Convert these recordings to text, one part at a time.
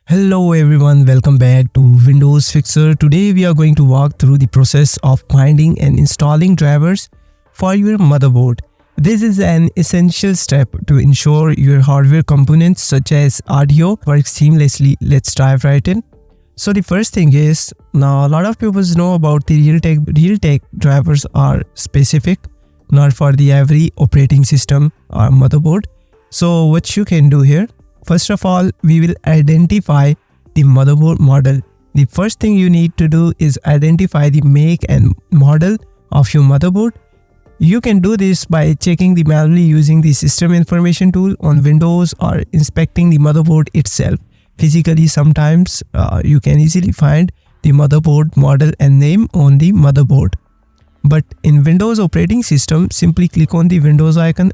Hello everyone, welcome back to Windows Fixer. Today we are going to walk through the process of finding and installing drivers for your motherboard. This is an essential step to ensure your hardware components such as audio work seamlessly. Let's dive right in. So the first thing is, now a lot of people know about the Realtek drivers are specific, not for the every operating system or motherboard. So what you can do here, first of all, we will identify the motherboard model. The first thing you need to do is identify the make and model of your motherboard. You can do this by checking the manually using the system information tool on Windows or inspecting the motherboard itself. Physically, sometimes you can easily find the motherboard model and name on the motherboard. But in Windows operating system, simply click on the Windows icon.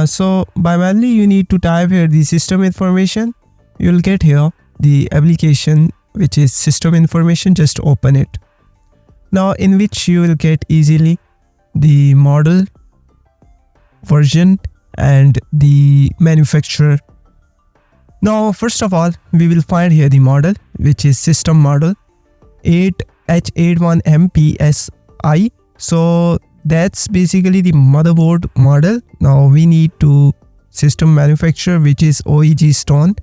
So by manually you need to type here the system information. You'll get here the application which is system information. Just open it. Now in which you will get easily the model, version and the manufacturer. Now first of all, we will find here the model which is system model 8H81MPSI. So that's basically the motherboard model. Now we need to system manufacturer which is OEG Stone.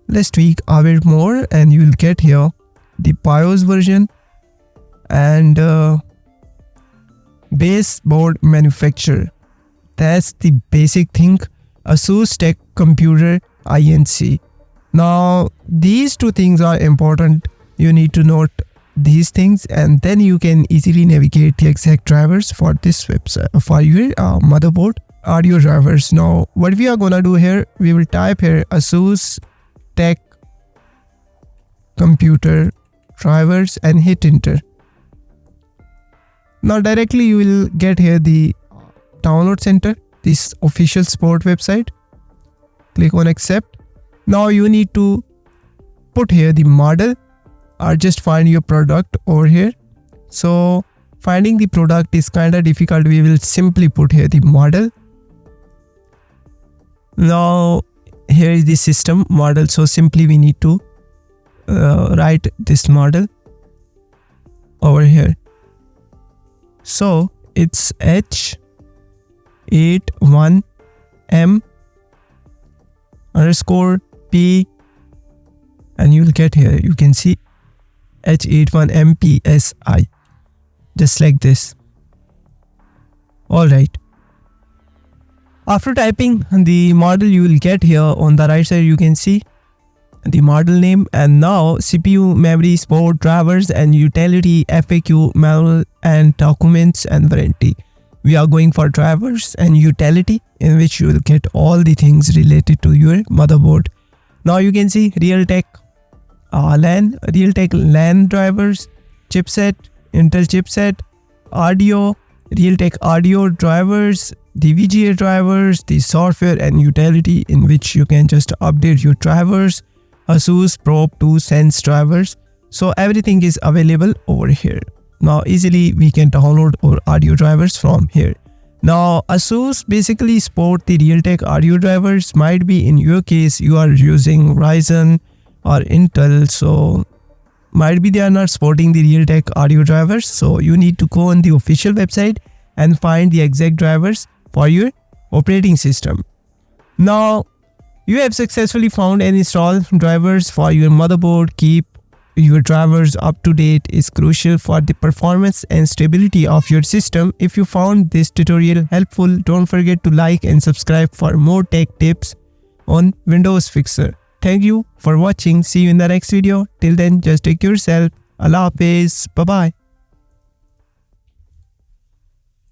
Let's tweak a bit more and you will get here the BIOS version and base board manufacturer. That's the basic thing. ASUS Tech Computer Inc. Now these two things are important. You need to note these things and then you can easily navigate the exact drivers for this website for your motherboard audio drivers. Now what we are gonna do here, we will type here ASUS Tech Computer drivers and hit enter. Now directly you will get here the download center, this official support website. Click on accept. Now you need to put here the model or just find your product over here. So finding the product is kind of difficult. We will simply put here the model. Now here is the system model. So simply we need to write this model over here. So it's H81M_P and you will get here, you can see H81MPSI, just like this. Alright. After typing the model, you will get here on the right side, you can see the model name and now CPU, memory, support, drivers and utility, FAQ, manual and documents and warranty. We are going for drivers and utility, in which you will get all the things related to your motherboard. Now you can see Realtek Realtek LAN drivers, chipset, Intel chipset, audio, Realtek audio drivers, the VGA drivers, the software and utility in which you can just update your drivers, ASUS Probe 2 Sense drivers. So everything is available over here. Now easily we can download our audio drivers from here. Now ASUS basically support the Realtek audio drivers. Might be in your case you are using Ryzen or Intel, so might be they are not supporting the Realtek audio drivers. So you need to go on the official website and find the exact drivers for your operating system. Now you have successfully found and installed drivers for your motherboard. Keep your drivers up to date is crucial for the performance and stability of your system. If you found this tutorial helpful, don't forget to like and subscribe for more tech tips on Windows Fixer. Thank you for watching. See you in the next video. Till then, just take care of yourself. Allah Hafiz. Bye bye.